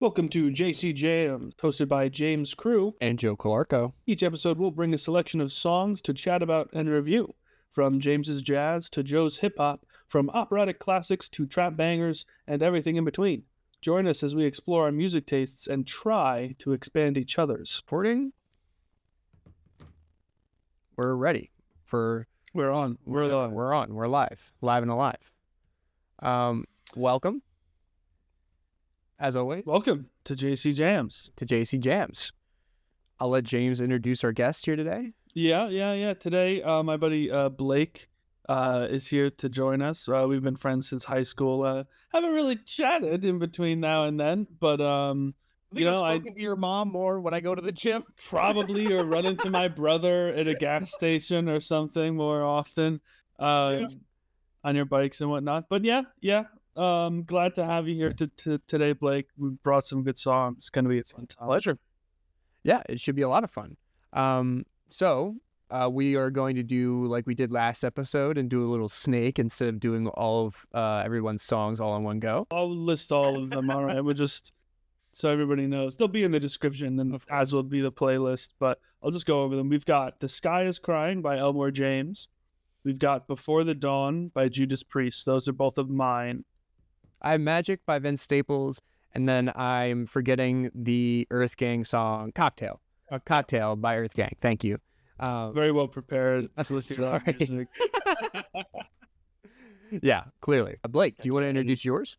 Welcome to JC Jams, hosted by James Crew. And Joe Calarco. Each episode will bring a selection of songs to chat about and review. From James's jazz to Joe's hip hop, from operatic classics to trap bangers, and everything in between. Join us as we explore our music tastes and try to expand each other's. Recording. We're ready for. We're on. We're on. We're live. Live and alive. Welcome. As always, Welcome to JC Jams. to JC Jams. I'll let James introduce our guest here today. Yeah. Today, my buddy Blake is here to join us. We've been friends since high school. Haven't really chatted in between now and then, but I've spoken to your mom more when I go to the gym. probably or run into my brother at a gas station or something more often on your bikes and whatnot. But yeah. Glad to have you here today, Blake. We brought some good songs. It's going to be a fun time. Pleasure. Yeah, it should be a lot of fun. So we are going to do like we did last episode and do a little snake instead of doing all of everyone's songs all in one go. I'll list all of them. All right. We'll just, so everybody knows. They'll be in the description, and as will be the playlist. But I'll just go over them. We've got The Sky is Crying by Elmore James. We've got Before the Dawn by Judas Priest. Those are both of mine. I have Magic by Vince Staples, and then I'm forgetting the EARTHGANG song Cocktail. Cocktail by EARTHGANG. Thank you. Very well prepared. Sorry. Yeah, clearly. Blake, do you want to introduce yours?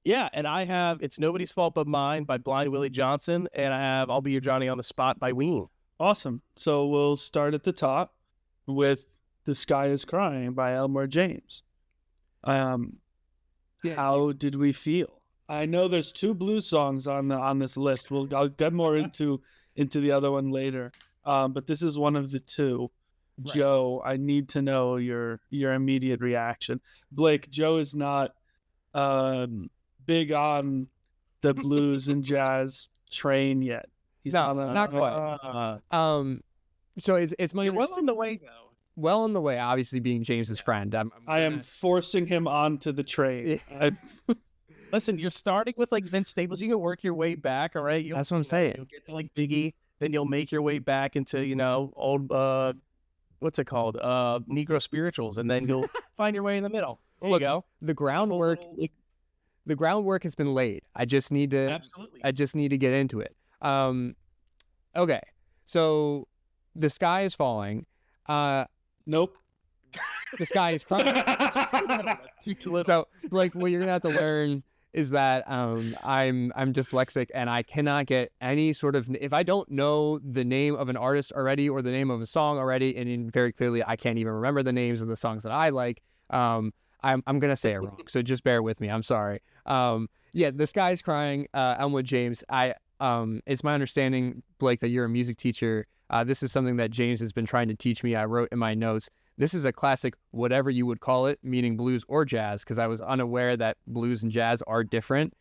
Yeah, and I have It's Nobody's Fault But Mine by Blind Willie Johnson, and I have I'll Be Your Johnny on the Spot by Ween. Awesome. So we'll start at the top with The Sky is Crying by Elmore James. How did we feel? I know there's two blues songs on this list. I'll get more into the other one later. But this is one of the two. Right. Joe, I need to know your immediate reaction. Blake, Joe is not big on the blues and jazz train yet. He's not quite. So it's my well on the way though. Well on the way, obviously being James's friend. I am forcing him onto the train. Listen, you're starting with like Vince Staples. You can work your way back, all right? That's what I'm saying. You'll get to like Biggie, then you'll make your way back into, old, what's it called? Negro spirituals, and then you'll find your way in the middle. There you go. The groundwork has been laid. I just need to get into it. Okay. So The Sky is Falling. Nope. The Sky is Crying. So, like, what you're gonna have to learn is that I'm dyslexic and I cannot get any sort of, if I don't know the name of an artist already or the name of a song already, and very clearly I can't even remember the names of the songs that I like, I'm gonna say it wrong. So just bear with me. I'm sorry. The Sky is Crying. Elmwood James. It's my understanding, Blake, that you're a music teacher. This is something that James has been trying to teach me. I wrote in my notes, this is a classic, whatever you would call it, meaning blues or jazz, because I was unaware that blues and jazz are different.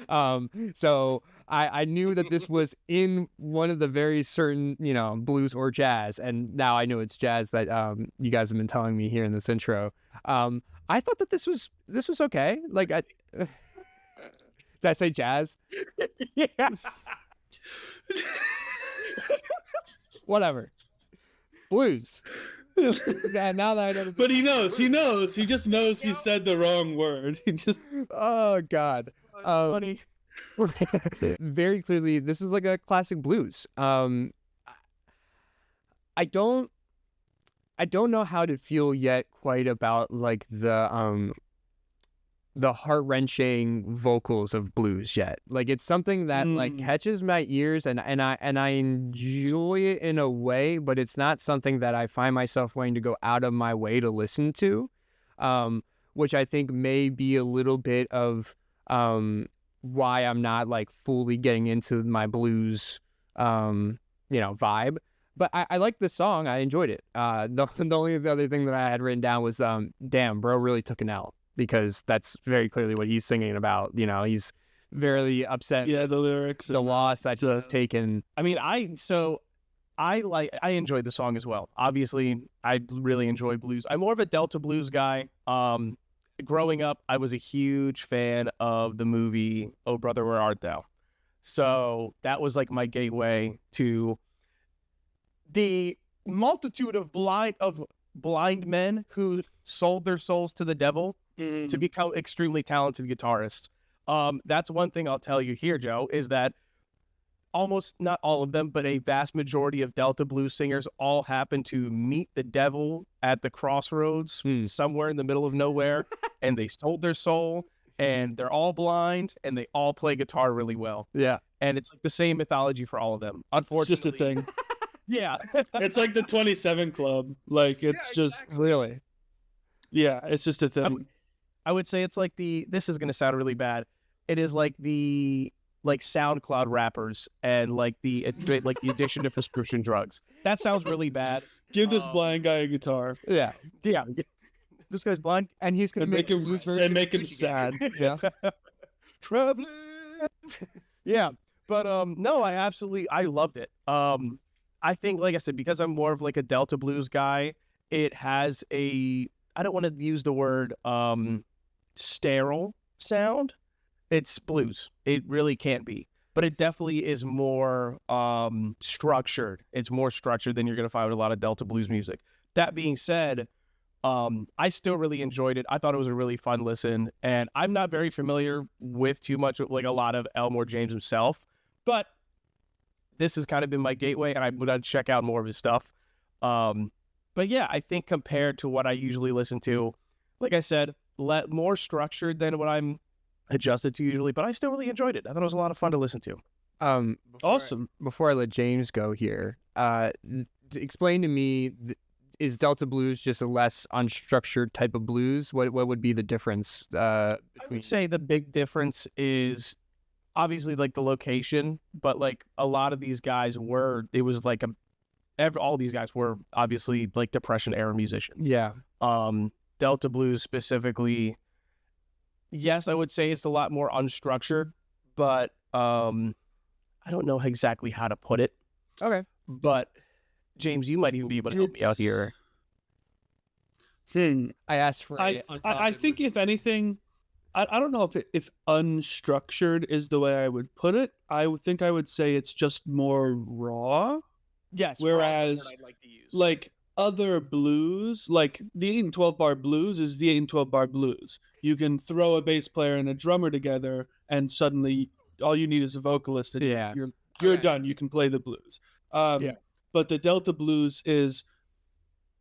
So I knew that this was in one of the very certain, blues or jazz, and now I know it's jazz that you guys have been telling me here in this intro. I thought that this was okay. Like, did I say jazz? Yeah. Whatever. Blues. Yeah, now that I know. But he knows. He just knows he said the wrong word. He just. Oh God. Funny. Very clearly, this is like a classic blues. I don't know how to feel yet quite about like the heart-wrenching vocals of blues yet. Like, it's something that like catches my ears and I enjoy it in a way, but it's not something that I find myself wanting to go out of my way to listen to, which I think may be a little bit of why I'm not like fully getting into my blues vibe. But I liked the song. I enjoyed it. The only other thing that I had written down was damn, bro really took an L. Because that's very clearly what he's singing about. He's very upset. Yeah, the lyrics, the loss that he's taken. I mean, I enjoyed the song as well. Obviously, I really enjoy blues. I'm more of a Delta blues guy. growing up, I was a huge fan of the movie Oh Brother, Where Art Thou? So that was like my gateway to the multitude of blind men who sold their souls to the devil to become extremely talented guitarists. That's one thing I'll tell you here, Joe, is that almost not all of them, but a vast majority of Delta blues singers all happen to meet the devil at the crossroads somewhere in the middle of nowhere, and they sold their soul, and they're all blind, and they all play guitar really well. Yeah. And it's like the same mythology for all of them. It's Unfortunately, just a thing. Yeah. It's like the 27 Club. Like, it's just, Really? yeah, it's just a thing. I would say it's like this is going to sound really bad. It is like the SoundCloud rappers and like the addiction to prescription drugs. That sounds really bad. Give this blind guy a guitar. Yeah. Yeah. This guy's blind. And he's going to Make him sad. Yeah. Traveling. Yeah. But no, I loved it. I think, like I said, because I'm more of like a Delta blues guy, it has I don't want to use the word sterile sound. It's blues. It really can't be. But it definitely is more structured. It's more structured than you're going to find with a lot of Delta blues music. That being said, I still really enjoyed it. I thought it was a really fun listen. And I'm not very familiar with too much of like a lot of Elmore James himself. But this has kind of been my gateway, and I would check out more of his stuff. But yeah, I think compared to what I usually listen to, like I said, more structured than what I'm adjusted to usually, but I still really enjoyed it. I thought it was a lot of fun to listen to. Awesome. Before I let James go here, explain to me, is Delta blues just a less unstructured type of blues? What would be the difference? I would say the big difference is obviously like the location, but like a lot of these guys all these guys were obviously like Depression era musicians. Yeah. Delta blues specifically, yes, I would say it's a lot more unstructured, but I don't know exactly how to put it. Okay. But James, you might even be able to help me out here. I asked for. I think if anything, I don't know if unstructured is the way I would put it. I would think I would say it's just more raw. Yes. Whereas, I'd like to use. like other blues, like the 8 and 12 bar blues is the 8 and 12 bar blues. You can throw a bass player and a drummer together, and suddenly all you need is a vocalist, and you're done. You can play the blues. But the Delta blues is,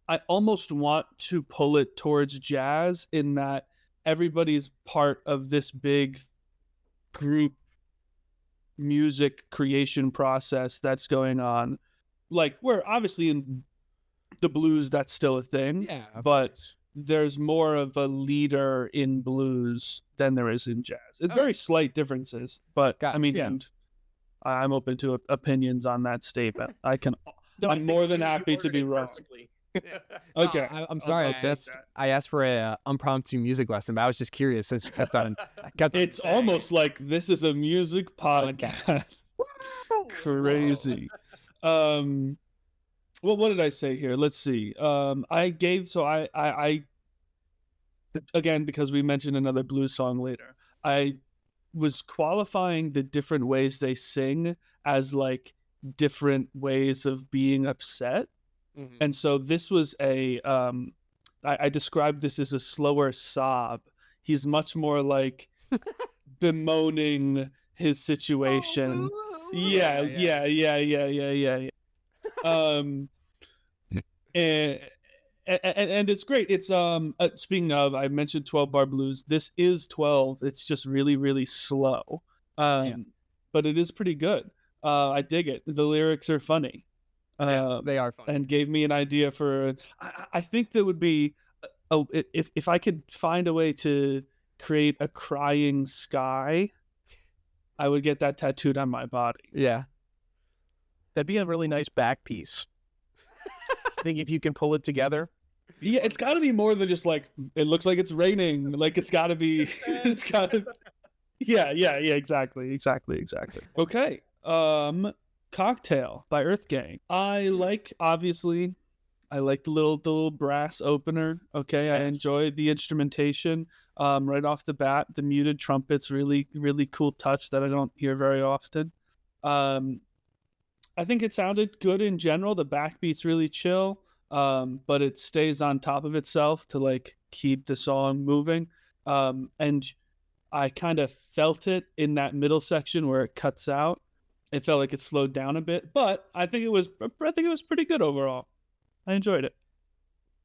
I almost want to pull it towards jazz in that everybody's part of this big group music creation process that's going on. Like, we're obviously in the blues, that's still a thing. Yeah. But there's more of a leader in blues than there is in jazz. It's very slight differences, but and I'm open to opinions on that statement. I'm more than happy to be wrong. Okay. I'm sorry. I asked for a impromptu music lesson, but I was just curious since you kept on. It's almost like this is a music podcast. Crazy. Well, what did I say here? Let's see. I again, because we mentioned another blues song later, I was qualifying the different ways they sing as like different ways of being upset. Mm-hmm. And so this was I described this as a slower sob. He's much more like bemoaning his situation. Yeah. And it's great. It's speaking of, I mentioned 12 bar blues. This is 12. It's just really, really slow. But it is pretty good. I dig it. The lyrics are funny. They are funny. And gave me an idea for. I think that would be, if I could find a way to create a crying sky, I would get that tattooed on my body. Yeah, that'd be a really nice back piece. I think if you can pull it together. Yeah, it's got to be more than just like it looks like it's raining. Like it's got to be. It's got to. Yeah. Exactly. Okay. Cocktail by EARTHGANG. I like the little brass opener. Okay, yes. I enjoy the instrumentation. right off the bat. The muted trumpets, really, really cool touch that I don't hear very often. I think it sounded good in general. The backbeat's really chill, but it stays on top of itself to like keep the song moving. And I kind of felt it in that middle section where it cuts out. It felt like it slowed down a bit, but I think it was pretty good overall. I enjoyed it.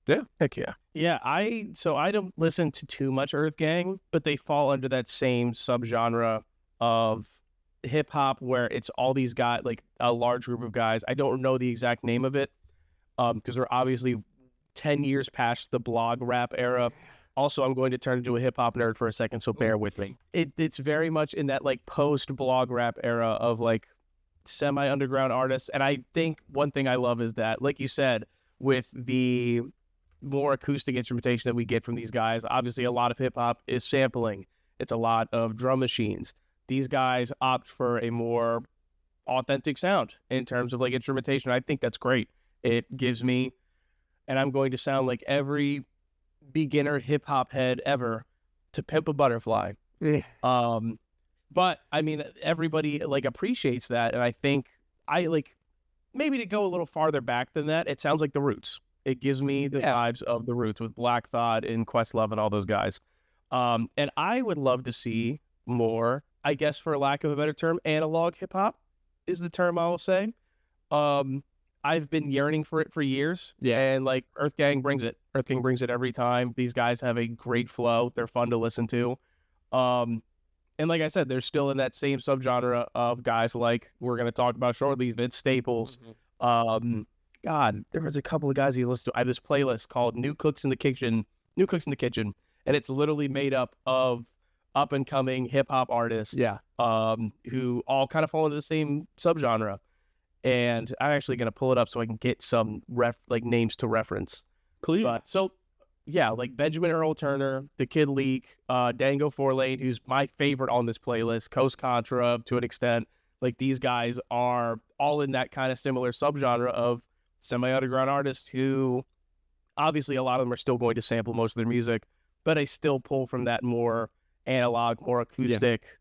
Yeah, heck yeah. Yeah, I don't listen to too much EARTHGANG, but they fall under that same subgenre of hip hop where it's all these guys, like a large group of guys. I don't know the exact name of it, because we're obviously 10 years past the blog rap era. Also, I'm going to turn into a hip hop nerd for a second, so bear with me. It's very much in that like post blog rap era of like semi underground artists, and I think one thing I love is that, like you said, with the more acoustic instrumentation that we get from these guys, obviously a lot of hip hop is sampling. It's a lot of drum machines. These guys opt for a more authentic sound in terms of like instrumentation. I think that's great. It gives me, and I'm going to sound like every beginner hip hop head ever, To Pimp a Butterfly. But I mean, everybody like appreciates that, and I think I like maybe to go a little farther back than that. It sounds like The Roots. It gives me the vibes of The Roots with Black Thought and Questlove and all those guys. And I would love to see more, I guess, for lack of a better term, analog hip hop is the term I will say. I've been yearning for it for years. Yeah. And like EARTHGANG brings it. EARTHGANG brings it every time. These guys have a great flow. They're fun to listen to. And like I said, they're still in that same subgenre of guys like we're going to talk about shortly, Vince Staples. God, there was a couple of guys you listen to. I have this playlist called New Cooks in the Kitchen, and it's literally made up of up and coming hip hop artists. Yeah. Who all kind of fall into the same subgenre. And I'm actually going to pull it up so I can get some names to reference. Please. But so yeah, like Benjamin Earl Turner, The Kid Leak, Dango 4-Lane, who's my favorite on this playlist, Coast Contra to an extent. Like these guys are all in that kind of similar subgenre of semi-underground artists who obviously a lot of them are still going to sample most of their music, but I still pull from that more analog, more acoustic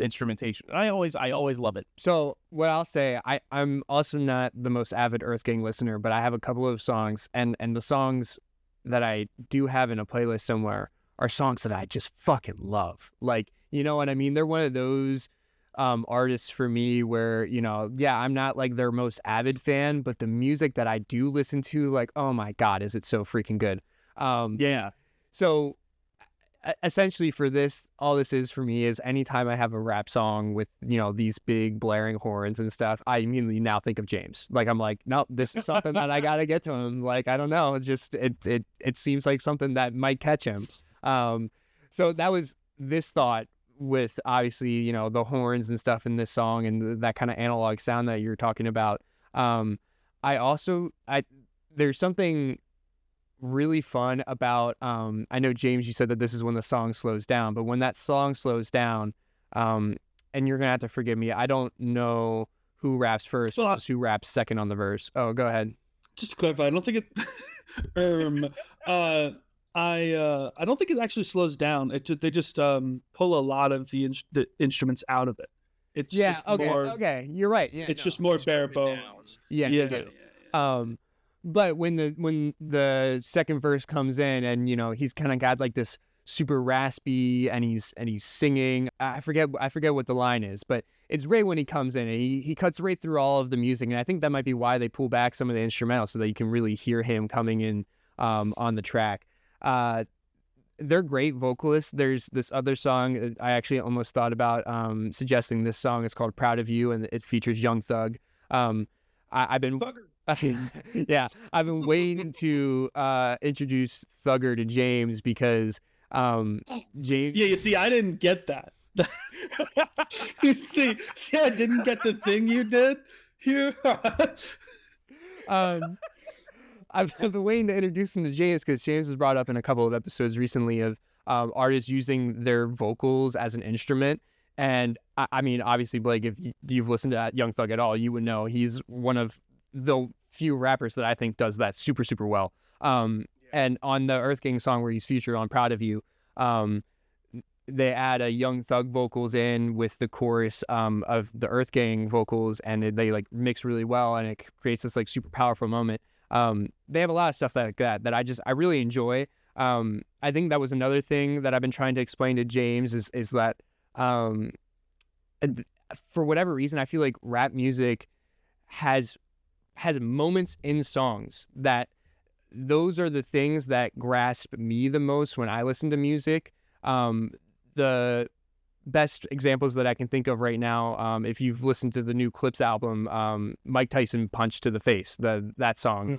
instrumentation. And I always love it. So what I'll say, I'm also not the most avid EARTHGANG listener, but I have a couple of songs, and the songs that I do have in a playlist somewhere are songs that I just fucking love. Like, you know what I mean? They're one of those artists for me where, you know, yeah, I'm not like their most avid fan, but the music that I do listen to, like, oh my God, is it so freaking good? Yeah. So essentially for this, all this is for me is anytime I have a rap song with, you know, these big blaring horns and stuff, I immediately now think of James. Like, I'm like, no, this is something that I got to get to him. Like, I don't know. It's just, it seems like something that might catch him. So that was this thought with obviously, you know, the horns and stuff in this song and that kind of analog sound that you're talking about. There's something really fun about I know, James, you said that this is when the song slows down, but when that song slows down, and you're gonna have to forgive me, I don't know who raps first versus who raps second on the verse. Oh, go ahead. Just to clarify, I don't think it I don't think it actually slows down. They just pull a lot of the instruments out of it. It's just okay, you're right. Yeah, it's just more bare bones. Yeah. But when the second verse comes in, and you know, he's kind of got like this super raspy, and he's singing. I forget what the line is, but it's right when he comes in. And he cuts right through all of the music, and I think that might be why they pull back some of the instrumental so that you can really hear him coming in on the track. They're great vocalists. There's this other song I actually almost thought about suggesting. This song is called "Proud of You," and it features Young Thug. I've been I've been waiting to introduce Thugger to James because James. Yeah, you see, I didn't get that. you see, I didn't get the thing you did here. I've been waiting to introduce him to James because James was brought up in a couple of episodes recently of artists using their vocals as an instrument. And I mean, obviously, Blake, if you've listened to Young Thug at all, you would know he's one of the few rappers that I think does that super, super well. And on the EARTHGANG song where he's featured on Proud of You, They add a Young Thug vocals in with the chorus of the EARTHGANG vocals, and they like mix really well, and it creates this like super powerful moment. They have a lot of stuff like that I really enjoy. I think that was another thing that I've been trying to explain to James is that for whatever reason, I feel like rap music has moments in songs that those are the things that grasp me the most when I listen to music. The best examples that I can think of right now, if you've listened to the new Clips album, Mike Tyson Punch to the Face, that song.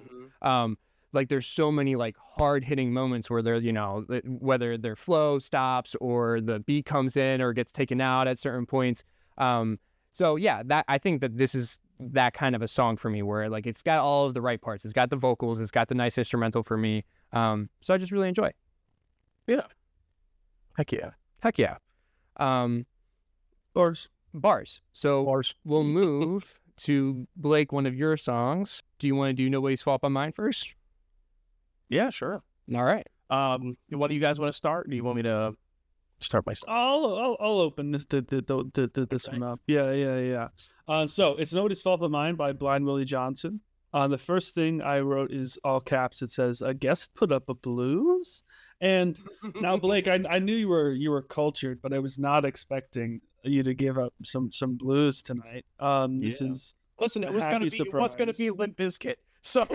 Like there's so many like hard hitting moments where they're, you know, whether their flow stops or the beat comes in or gets taken out at certain points. So yeah, that I think that this is that kind of a song for me where like it's got all of the right parts. It's got the vocals, it's got the nice instrumental for me. So I just really enjoy it. Yeah. Heck yeah. Heck yeah. Bars. So Bars. We'll move to Blake, one of your songs. Do you want to do Nobody's Fault But Mine first? Yeah, sure. All right. One of you guys want to start? Do you want me to start my stuff? I'll open this this one up. Yeah. So it's Nobody's Fault But Mine by Blind Willie Johnson. The first thing I wrote is all caps. It says, "A guest put up a blues." And now, Blake, I knew you were cultured, but I was not expecting you to give up some blues tonight. This is listen. It was gonna be Limp Bizkit. So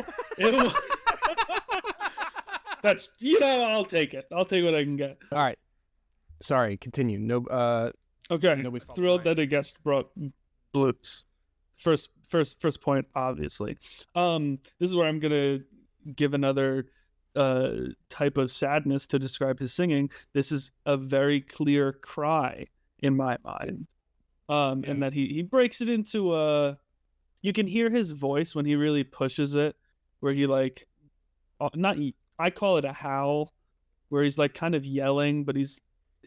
that's I'll take it. I'll take what I can get. All right. Sorry. Continue. No. Okay. Nobody's Fault Thrilled But Mine. that a guest brought blues. First point, obviously. This is where I'm gonna give another type of sadness to describe his singing. This is a very clear cry in my mind, and that he breaks it into you can hear his voice when he really pushes it, where he like I call it a howl, where he's like kind of yelling, but he's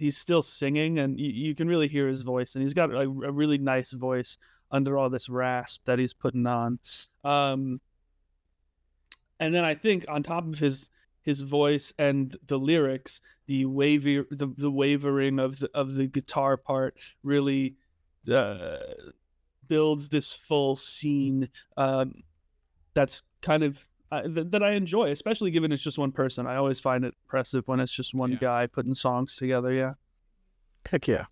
still singing, and you can really hear his voice, and he's got like a really nice voice under all this rasp that he's putting on. And then I think on top of his voice and the lyrics, the wavering of the guitar part really builds this full scene that's kind of that I enjoy, especially given it's just one person. I always find it impressive when it's just one guy putting songs together. Yeah. Heck yeah.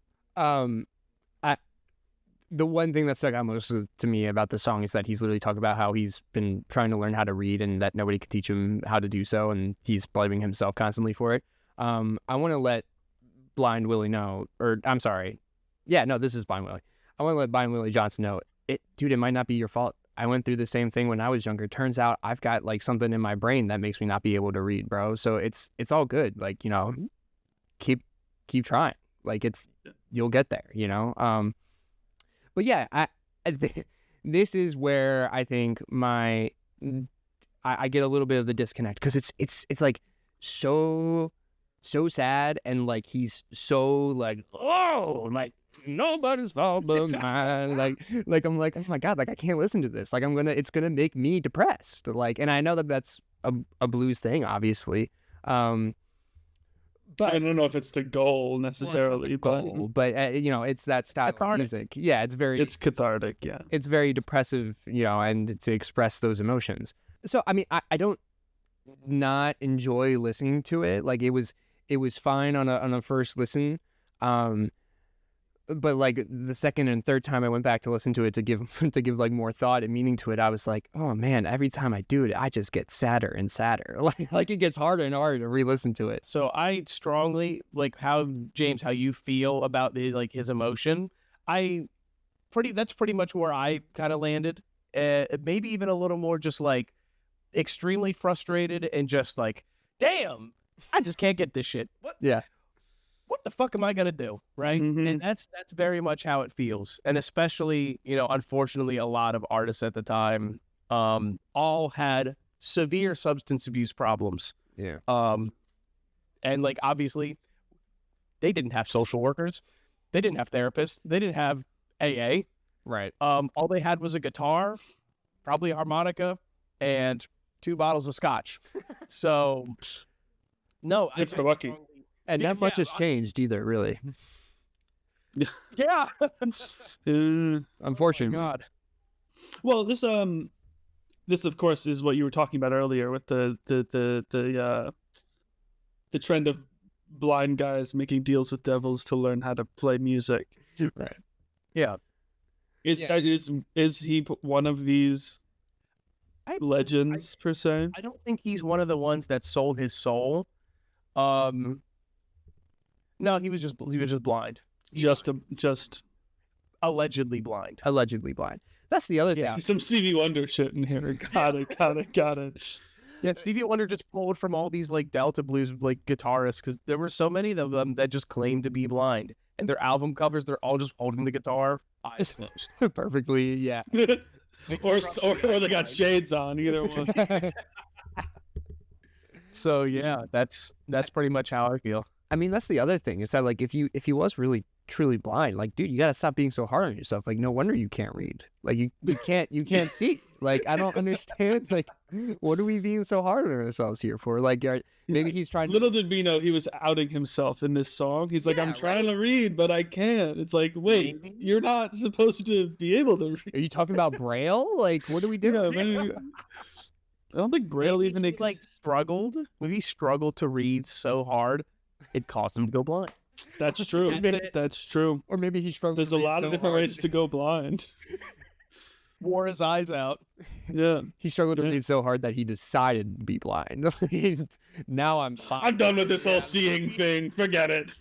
The one thing that stuck out most to me about the song is that he's literally talking about how he's been trying to learn how to read and that nobody could teach him how to do so, and he's blaming himself constantly for it. I want to let Blind Willie know, or I'm sorry. Yeah, no, this is Blind Willie. I want to let Blind Willie Johnson know, dude, it might not be your fault. I went through the same thing when I was younger. Turns out I've got like something in my brain that makes me not be able to read, bro. So it's all good. Like, keep trying. Like you'll get there, But yeah, this is where I think I get a little bit of the disconnect, because it's like so sad, and like he's so like, oh, like nobody's fault but mine. Like I'm like, oh my god, like I can't listen to this. Like it's gonna make me depressed. Like, and I know that that's a blues thing, obviously. But I don't know if it's the goal necessarily, but it's that style of music. Yeah, it's cathartic. Yeah, it's very depressive, and to express those emotions. So I mean, I don't not enjoy listening to it. Like it was fine on a first listen, but like the second and third time I went back to listen to it to give like more thought and meaning to it, I was like, oh man, every time I do it, I just get sadder and sadder. Like it gets harder and harder to re-listen to it. So I strongly like how you feel about his emotion. That's pretty much where I kind of landed. Maybe even a little more just like extremely frustrated and just like, damn, I just can't get this shit. What? Yeah. What the fuck am I gonna do, right? Mm-hmm. And that's very much how it feels. And especially, unfortunately, a lot of artists at the time all had severe substance abuse problems. Yeah. And like obviously, they didn't have social workers, they didn't have therapists, they didn't have AA. Right. All they had was a guitar, probably a harmonica, and 2 bottles of scotch. So, no, if they're lucky. And not much has changed either, really. Yeah. Unfortunately. God. Well, this of course is what you were talking about earlier with the trend of blind guys making deals with devils to learn how to play music. Right. Yeah. Is he one of these legends per se? I don't think he's one of the ones that sold his soul. No, he was just blind. Just Allegedly blind. Allegedly blind. That's the other thing. some Stevie Wonder shit in here. Got it. Yeah, Stevie Wonder just pulled from all these like Delta blues like guitarists because there were so many of them that just claimed to be blind, and their album covers they're all just holding the guitar, eyes closed. Perfectly, yeah. or they got shades on. Either one. So yeah, that's pretty much how I feel. I mean, that's the other thing is that like if he was really truly blind, like dude, you gotta stop being so hard on yourself. Like no wonder you can't read. Like you can't see. Like I don't understand. Like what are we being so hard on ourselves here for? Like maybe he's trying. Little did we know he was outing himself in this song. He's like, I'm trying to read, but I can't. It's like, wait, you're not supposed to be able to read. Are you talking about Braille? Like what do we do? I don't think Braille maybe even he, like struggled. Maybe he struggled to read so hard it caused him to go blind. That's true. That's true. Or maybe he struggled. There's a lot of different ways to go blind. Wore his eyes out. Yeah. He struggled to read so hard that he decided to be blind. Now I'm fine. I'm done with this whole seeing thing. Forget it.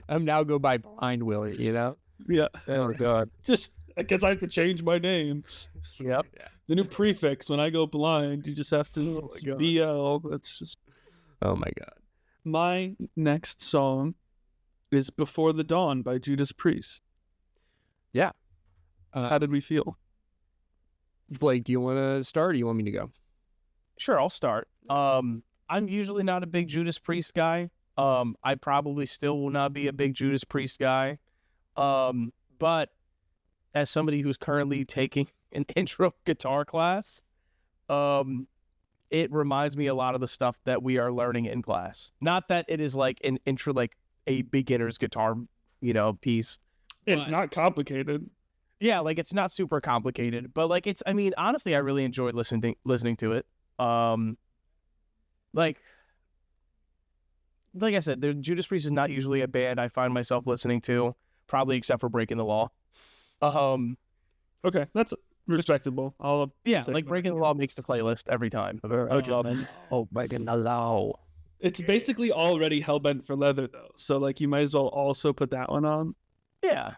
I'm now go by Blind Willie, you know? Yeah. Oh god. Just because I have to change my name. Yep. The new prefix when I go blind, you just have to BL. That's just. Oh my god. My next song is Before the Dawn by Judas Priest. Yeah. How did we feel? Blake, do you want to start or do you want me to go? Sure, I'll start. I'm usually not a big Judas Priest guy. I probably still will not be a big Judas Priest guy. But as somebody who's currently taking an intro guitar class, it reminds me a lot of the stuff that we are learning in class. Not that it is like an intro, like a beginner's guitar, piece. It's not complicated. Yeah, like it's not super complicated, but like I mean, honestly, I really enjoyed listening to it. Like I said, the Judas Priest is not usually a band I find myself listening to, probably except for Breaking the Law. Okay, that's respectable. Like Breaking the Law makes the playlist every time. Oh, Breaking the Law. It's basically already Hellbent for Leather though, so like you might as well also put that one on. Yeah.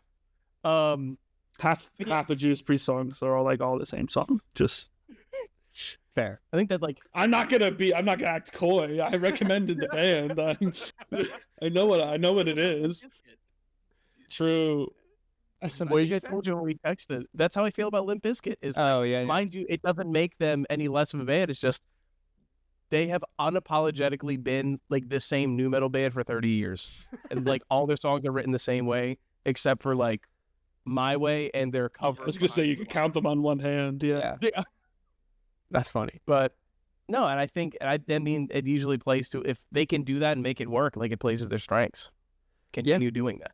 Half of Judas Priest songs are all the same song. Just fair. I think that like I'm not gonna act coy. I recommended the band. I know what it is. True. I just told you when we texted. That's how I feel about Limp Bizkit. Mind you, it doesn't make them any less of a band. It's just they have unapologetically been like the same nu metal band for 30 years, and like all their songs are written the same way, except for like My Way and their cover. I was gonna say you could count them on one hand. Yeah. That's funny. But no, and I mean, it usually plays to, if they can do that and make it work, like it plays to their strengths. Continue doing that.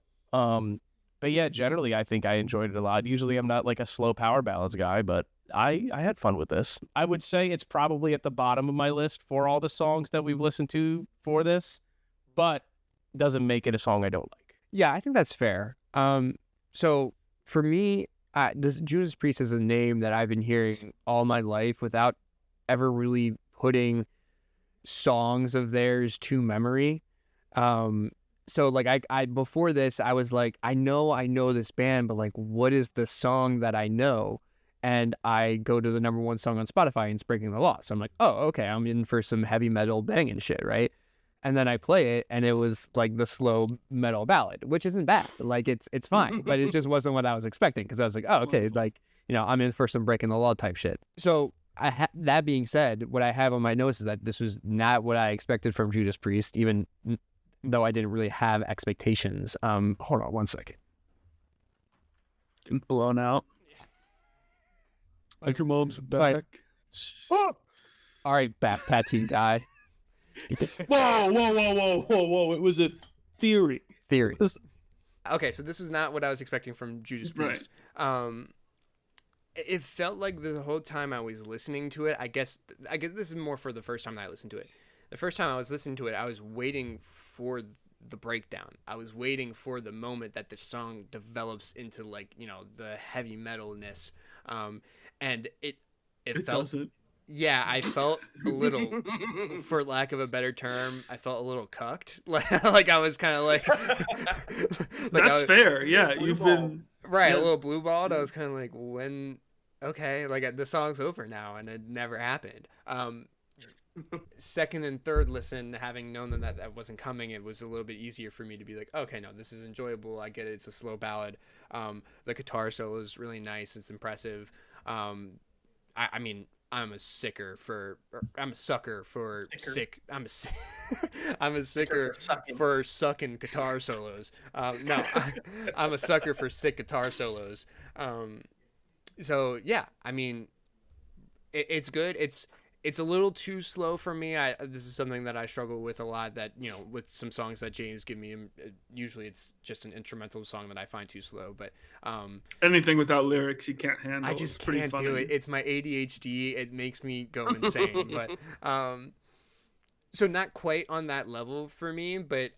But yeah, generally, I think I enjoyed it a lot. Usually, I'm not like a slow power ballads guy, but I had fun with this. I would say it's probably at the bottom of my list for all the songs that we've listened to for this, but doesn't make it a song I don't like. Yeah, I think that's fair. So for me, Judas Priest is a name that I've been hearing all my life without ever really putting songs of theirs to memory. So like I before this, I was like, I know this band, but like, what is the song that I know? And I go to the number one song on Spotify and it's Breaking the Law. So I'm like, oh, okay, I'm in for some heavy metal banging shit, right? And then I play it and it was like the slow metal ballad, which isn't bad. Like it's fine, but it just wasn't what I was expecting, because I was like, oh, okay, like, I'm in for some Breaking the Law type shit. So that being said, what I have on my notes is that this was not what I expected from Judas Priest, even though I didn't really have expectations. Hold on one second. Getting blown out. Like your mom's back. All right, Pat guy. Whoa! It was a theory. Theory. Okay, so this is not what I was expecting from Judas Priest. It felt like the whole time I was listening to it, I guess this is more for the first time that I listened to it. The first time I was listening to it, I was waiting for the breakdown. I was waiting for the moment that the song develops into, like, you know, the heavy metalness. And it felt doesn't. Yeah, I felt a little, for lack of a better term, I felt a little cucked. Like I was kind of like, That's fair. Yeah, you've been right, a little blue balled. I was kind of like, when, okay, like the song's over now, and it never happened. Second and third listen, having known that wasn't coming, it was a little bit easier for me to be like, okay, no, this is enjoyable. I get it. It's a slow ballad. The guitar solo is really nice. It's impressive. I mean, I'm a sucker for sick. I'm a sucker for sucking guitar solos. No, I'm a sucker for sick guitar solos. So yeah, I mean, it's good. It's a little too slow for me. This is something that I struggle with a lot, that, you know, with some songs that James give me, usually it's just an instrumental song that I find too slow. But anything without lyrics you can't handle. I just can't do it. It's my ADHD. It makes me go insane. But so not quite on that level for me, but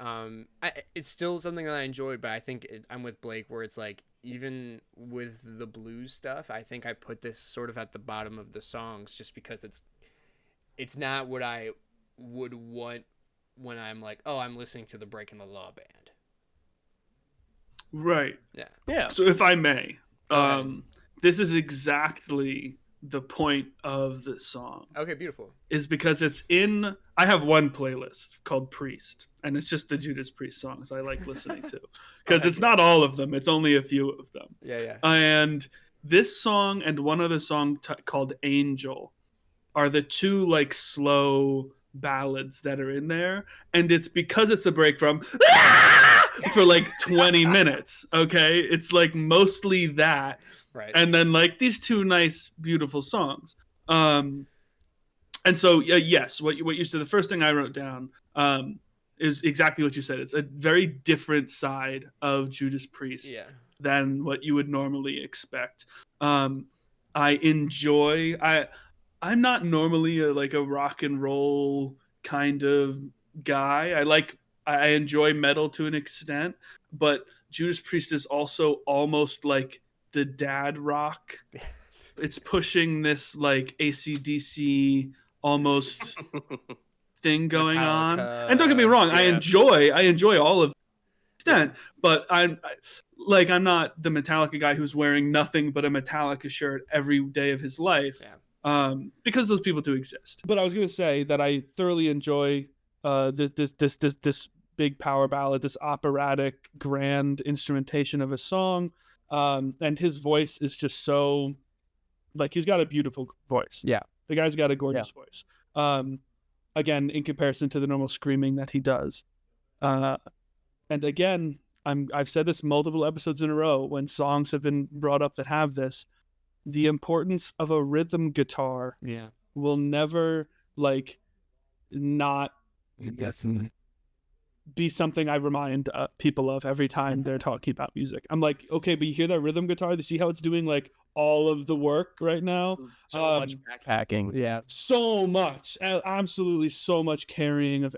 it's still something that I enjoy. But I think I'm with Blake, where it's like, even with the blues stuff, I think I put this sort of at the bottom of the songs, just because it's not what I would want when I'm like, oh, I'm listening to the Breaking the Law band. Right. Yeah. So if I may, this is exactly the point of the song. Okay, beautiful. Is because I have one playlist called Priest, and it's just the Judas Priest songs I like listening to. Because it's not all of them, it's only a few of them. Yeah. And this song and one other song called Angel are the two, like, slow ballads that are in there, and it's because it's a break from for like 20 minutes. Okay, it's like mostly that, right, and then like these two nice beautiful songs. And so yes, what you said, the first thing I wrote down is exactly what you said. It's a very different side of Judas Priest than what you would normally expect. I'm not normally a rock and roll kind of guy. I enjoy metal to an extent, but Judas Priest is also almost like the dad rock. It's pushing this like AC/DC almost thing going on. And don't get me wrong, I enjoy all of extent, but I'm not the Metallica guy who's wearing nothing but a Metallica shirt every day of his life. Because those people do exist. But I was going to say that I thoroughly enjoy this big power ballad, this operatic grand instrumentation of a song, and his voice is just so, like, he's got a beautiful voice. Yeah, the guy's got a gorgeous voice. Again, in comparison to the normal screaming that he does. And again, I've said this multiple episodes in a row when songs have been brought up that have this. The importance of a rhythm guitar will never not be something I remind people of every time they're talking about music. I'm like, okay, but you hear that rhythm guitar? You see how it's doing like all of the work right now? So much backpacking. Yeah. So much. Absolutely so much carrying of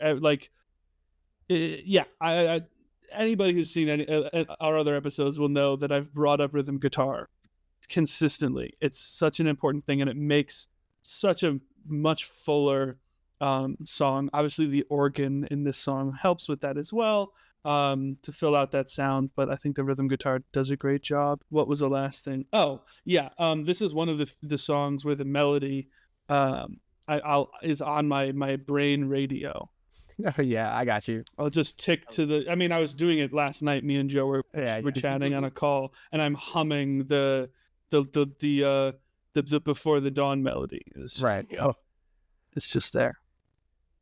anybody who's seen our other episodes will know that I've brought up rhythm guitar consistently. It's such an important thing, and it makes such a much fuller song. Obviously the organ in this song helps with that as well, to fill out that sound, but I think the rhythm guitar does a great job. What was the last thing? This is one of the songs where the melody is on my brain radio. Yeah, I got you. I'll just tick to I was doing it last night. Me and Joe were chatting on a call, and I'm humming the Before the Dawn melody. It's just there.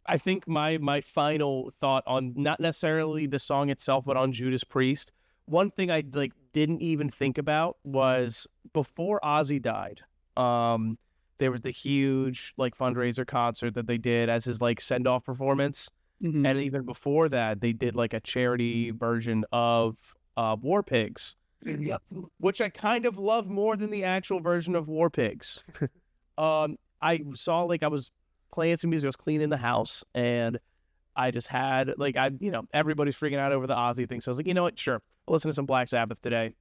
I think my final thought on not necessarily the song itself, but on Judas Priest, one thing I didn't even think about was before Ozzy died, there was the huge like fundraiser concert that they did as his like send-off performance. Mhm. And even before that, they did like a charity version of War Pigs, which I kind of love more than the actual version of War Pigs. I saw like I was playing some music, I was cleaning the house, and I just had like everybody's freaking out over the Ozzy thing, so I was like, you know what, sure, I'll listen to some Black Sabbath today.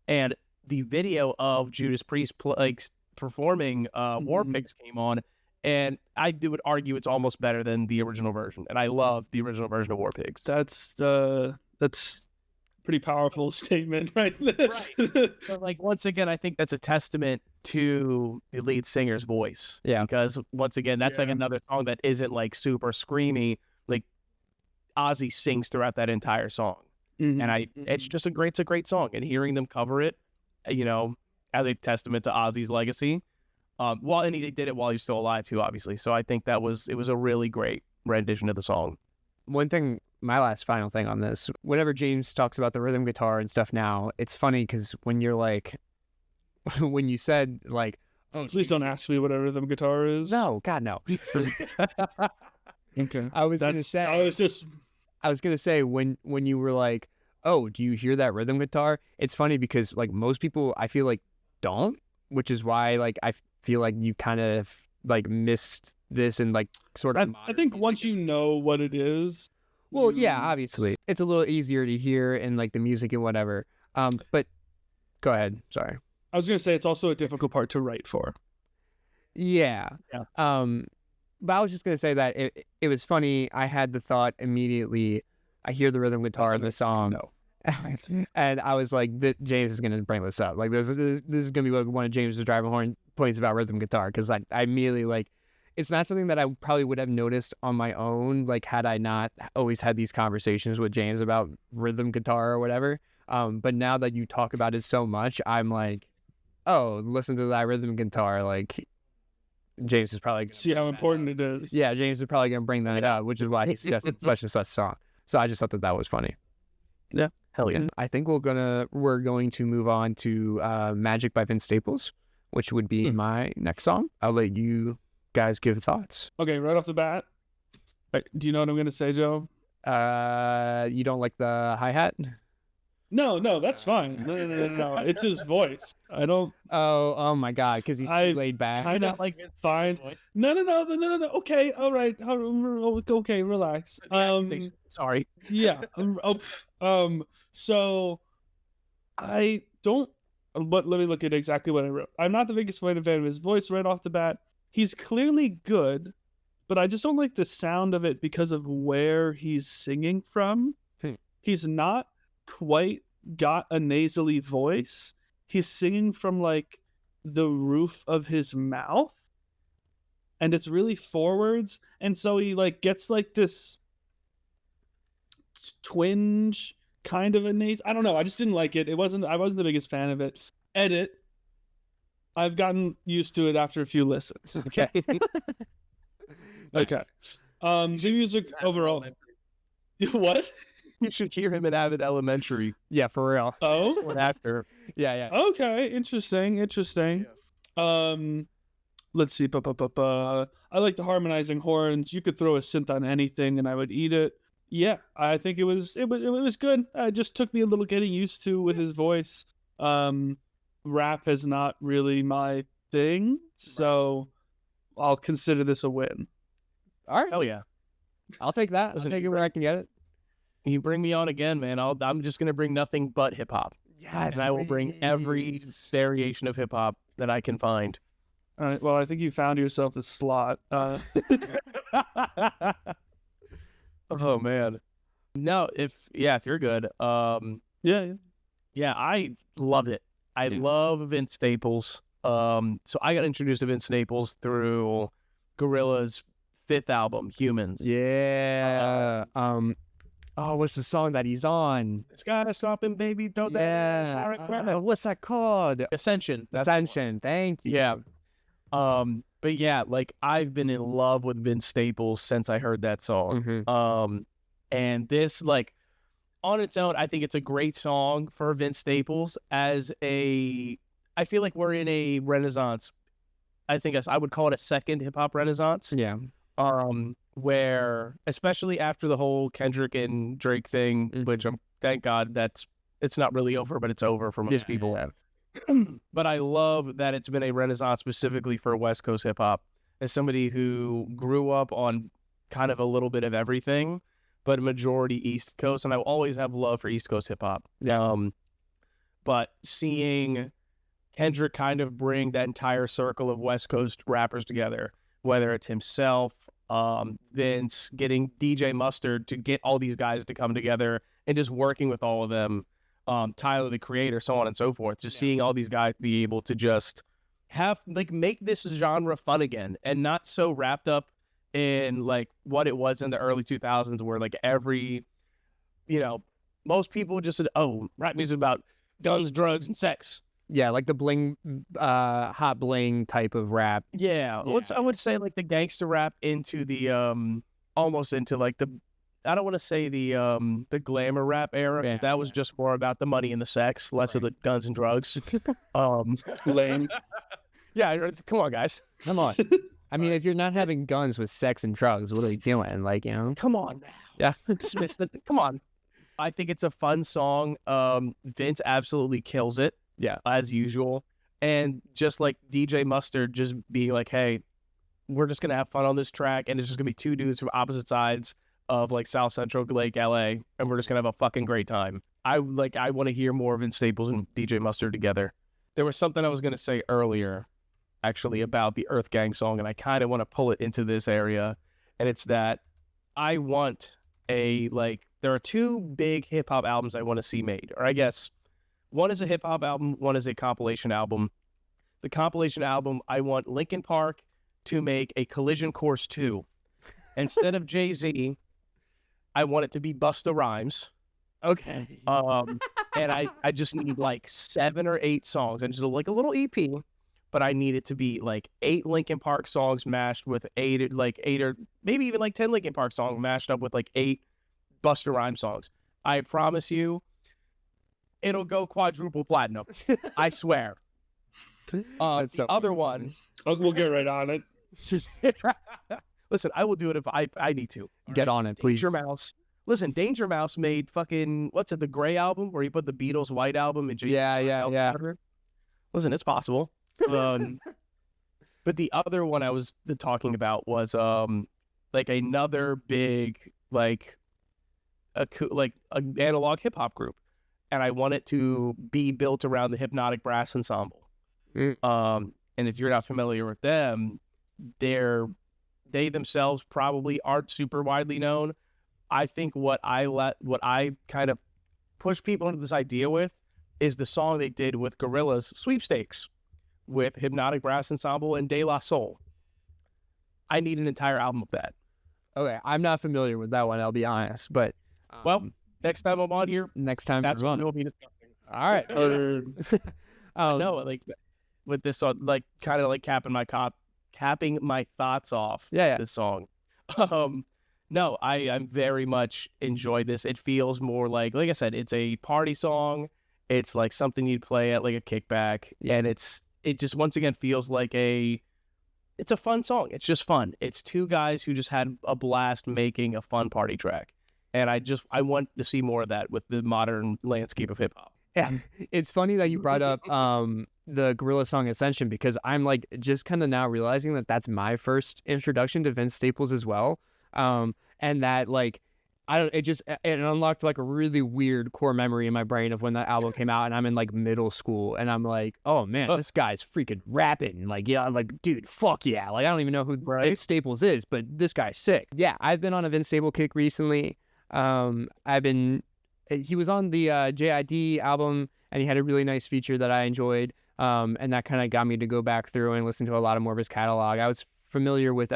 And the video of Judas Priest performing War Pigs came on, and I would argue it's almost better than the original version, and I love the original version of War Pigs. That's pretty powerful statement, right? Right. But like once again, I think that's a testament to the lead singer's voice. Yeah. Because once again, that's like another song that isn't like super screamy. Like Ozzy sings throughout that entire song, and it's just a great song. And hearing them cover it, as a testament to Ozzy's legacy. And he did it while he's still alive too, obviously. So I think it was a really great rendition of the song. One thing, my last final thing on this, whenever James talks about the rhythm guitar and stuff now, it's funny because when you're like, when you said like, oh, please don't ask me what a rhythm guitar is. No, God, no. Okay. I was gonna say when you were like, oh, do you hear that rhythm guitar? It's funny because like most people I feel like don't, which is why like I feel like you kind of like missed this and like sort of. I think once you know what it is. Well, yeah, obviously it's a little easier to hear in like the music and whatever. But go ahead. Sorry. I was gonna say it's also a difficult part to write for. Yeah. But I was just gonna say that it was funny. I had the thought immediately. I hear the rhythm guitar in the song. No. And I was like, James is gonna bring this up. Like this is gonna be like one of James's driving horn points about rhythm guitar, because I immediately like, it's not something that I probably would have noticed on my own, like had I not always had these conversations with James about rhythm guitar or whatever. But now that you talk about it so much, I'm like, oh, listen to that rhythm guitar. Like James is probably gonna see how important it is. Yeah, James is probably gonna bring that up, which is why he suggested such and such song. So I just thought that was funny. Yeah, hell yeah. I think we're going to move on to Magic by Vince Staples, which would be my next song. I'll let you guys give thoughts. Okay, right off the bat, do you know what I'm gonna say, Joe? You don't like the hi-hat? No, that's fine. No. It's his voice. I don't. Oh my God, because he's too laid back. Kind of like fine. No. Okay, all right. Okay, relax. Sorry. Yeah. So I don't. But let me look at exactly what I wrote. I'm not the biggest fan of his voice right off the bat. He's clearly good, but I just don't like the sound of it because of where he's singing from. He's not quite got a nasally voice. He's singing from like the roof of his mouth, and it's really forwards, and so he like gets like this twinge kind of a nasal. I don't know, I just didn't like it. I wasn't the biggest fan of it. Edit, I've gotten used to it after a few listens. Okay. Okay. The music overall. What? You should hear him in Abbott Elementary. Yeah, for real. Oh, After. Yeah. Okay, interesting. Yeah. Let's see. I like the harmonizing horns. You could throw a synth on anything, and I would eat it. Yeah, I think it was good. It just took me a little getting used to with his voice. Rap is not really my thing, so I'll consider this a win. All right. Hell yeah. I'll take that. I'll take it where I can get it. You bring me on again, man. I'm just gonna bring nothing but hip hop. Yes, and I will bring every variation of hip hop that I can find. All right. Well, I think you found yourself a slot. Oh man. No, if you're good. Yeah. I loved it. I love Vince Staples. So I got introduced to Vince Staples through Gorillaz' 5th album, Humans. Yeah. What's the song that he's on? It's gotta stop him, baby. Don't What's that called? Ascension. Ascension. Thank you. Yeah. But yeah, like I've been in love with Vince Staples since I heard that song. And this, like, on its own, I think it's a great song for Vince Staples I feel like we're in a renaissance I think I would call it a second hip hop renaissance. Yeah. Where especially after the whole Kendrick and Drake thing, which thank God it's not really over, but it's over for most people. But I love that it's been a renaissance specifically for West Coast hip hop. As somebody who grew up on kind of a little bit of everything, but a majority East Coast, and I will always have love for East Coast hip hop. But seeing Kendrick kind of bring that entire circle of West Coast rappers together, whether it's himself, Vince, getting DJ Mustard to get all these guys to come together and just working with all of them, Tyler the Creator, so on and so forth. Just seeing all these guys be able to just have make this genre fun again and not so wrapped up in like what it was in the early 2000s where like every, most people just said, oh, rap music about guns, drugs, and sex. Yeah, like the bling, hot bling type of rap. Yeah. I would say like the gangster rap into the almost into like the, I don't want to say the glamour rap era. Yeah. That was just more about the money and the sex, less of the guns and drugs. Lame. Yeah, come on, guys. Come on. I mean, if you're not having guns with sex and drugs, what are you doing? Like, Come on now. Yeah. Dismiss it. Come on. I think it's a fun song. Vince absolutely kills it. Yeah. As usual. And just like DJ Mustard just being like, hey, we're just going to have fun on this track. And it's just going to be two dudes from opposite sides of like South Central Lake, LA. And we're just going to have a fucking great time. I want to hear more of Vince Staples and DJ Mustard together. There was something I was going to say earlier, actually, about the EARTHGANG song. And I kind of want to pull it into this area. And it's that I want there are two big hip hop albums I want to see made. Or I guess one is a hip hop album, one is a compilation album. The compilation album, I want Linkin Park to make a Collision Course 2. Instead of Jay-Z, I want it to be Busta Rhymes. Okay. And I just need like 7 or 8 songs and just like a little EP, but I need it to be like 8 Linkin Park songs mashed with 8 or maybe even like 10 Linkin Park songs mashed up with like 8 Busta Rhymes songs. I promise you, it'll go quadruple platinum. I swear. The other one. We'll get right on it. Listen, I will do it if I need to. Get on it, please. Danger Mouse. Listen, Danger Mouse made fucking, what's it, the Gray album, where he put the Beatles' White album and Yeah. Listen, it's possible. But the other one I was talking about was like another big an analog hip hop group, and I want it to be built around the Hypnotic Brass Ensemble. And if you're not familiar with them, they themselves probably aren't super widely known. I think what I kind of push people into this idea with is the song they did with Gorillaz, Sweepstakes, with Hypnotic Brass Ensemble and De La Soul. I need an entire album of that. Okay, I'm not familiar with that one, I'll be honest, but well, next time I'm on here, that's what we'll be discussing. All right. No, like with this song, like kind of like capping my thoughts off. Yeah. This song. No, I'm very much enjoy this. It feels more like I said, it's a party song. It's like something you'd play at like a kickback, and it just once again feels like it's a fun song. It's just fun. It's two guys who just had a blast making a fun party track. And I want to see more of that with the modern landscape of hip hop. Yeah, it's funny that you brought up the Gorilla song Ascension, because I'm like just kind of now realizing that that's my first introduction to Vince Staples as well, and that like it unlocked like a really weird core memory in my brain of when that album came out, and I'm in like middle school, and I'm like, oh man, this guy's freaking rapping, like I'm like, dude, fuck yeah, like I don't even know who Vince Staples is, but this guy's sick. Yeah, I've been on a Vince Staples kick recently. He was on the JID album, and he had a really nice feature that I enjoyed, and that kind of got me to go back through and listen to a lot more of his catalog. I was familiar with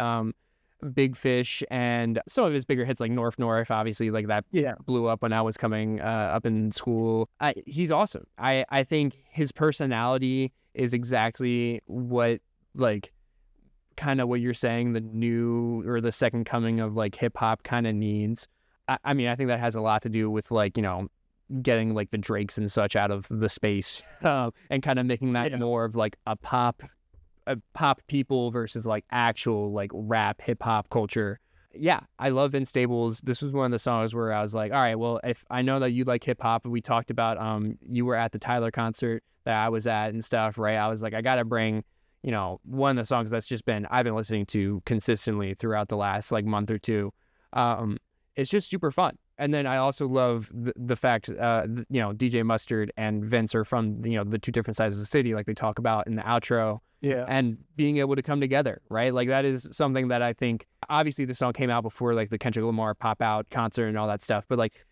Big Fish and some of his bigger hits like North, obviously, like that blew up when I was coming up in school. He's awesome. I think his personality is exactly what like kind of what you're saying the new or the second coming of like hip hop kind of needs. I mean, I think that has a lot to do with like, getting like the Drakes and such out of the space and kind of making that more of like a pop pop people versus like actual like rap hip hop culture. Yeah, I love Vince Staples. This was one of the songs where I was like, all right, well, if I know that you like hip hop, and we talked about you were at the Tyler concert that I was at and stuff, right? I was like, I gotta bring, you know, one of the songs that's just been I've been listening to consistently throughout the last like month or two. It's just super fun. And then I also love the fact, you know, DJ Mustard and Vince are from, you know, the two different sides of the city, like they talk about in the outro. Yeah. And being able to come together, right? Like that is something that I think, obviously the song came out before like the Kendrick Lamar Pop Out concert and all that stuff, but like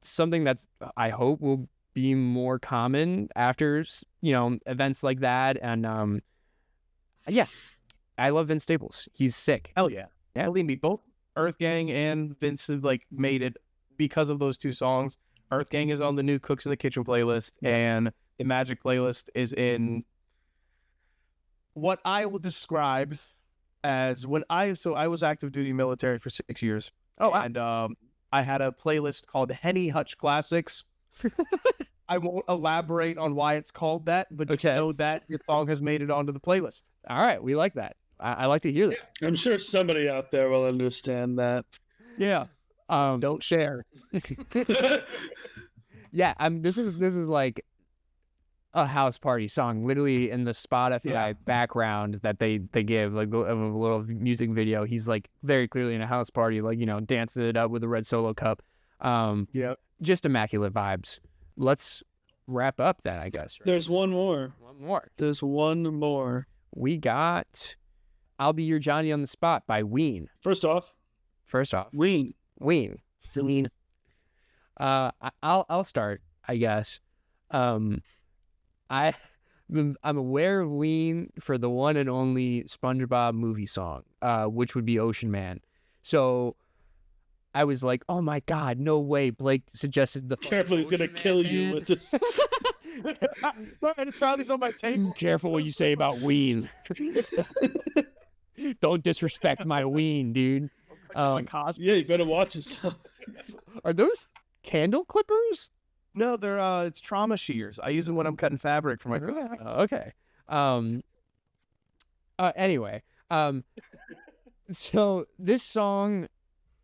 something that's, I hope will be more common after, you know, events like that. And yeah, I love Vince Staples. He's sick. Hell yeah. Yeah. Believe me, both Earth Gang and Vince have like made it because of those two songs. Earth Gang is on the new Cooks in the Kitchen playlist, and the Magic playlist is in what I will describe as I was active duty military for 6 years. Oh, wow. And I had a playlist called Henny Hutch Classics. I won't elaborate on why it's called that, but just know that your song has made it onto the playlist. All right, we like that. I like to hear that. I'm sure somebody out there will understand that. Yeah. Don't share. Yeah, this is like a house party song, literally in the Spotify background that they give, like of a little music video. He's like very clearly in a house party, like, you know, dancing it up with a red Solo cup. Just immaculate vibes. Let's wrap up that, I guess. Right? There's one more. There's one more. We got "I'll Be Your Johnny on the Spot" by Ween. First off, Ween. I'll start, I guess. I'm aware of Ween for the one and only SpongeBob movie song, which would be Ocean Man. So I was like, oh my God, no way. Blake suggested the Careful, he's gonna kill you with this. I just found these on my table. Careful what you say about Ween. Don't disrespect my Ween, dude. Yeah, you better watch yourself. Are those candle clippers? No, they're it's trauma shears. I use them when I'm cutting fabric for my clothes. Okay. Anyway, so this song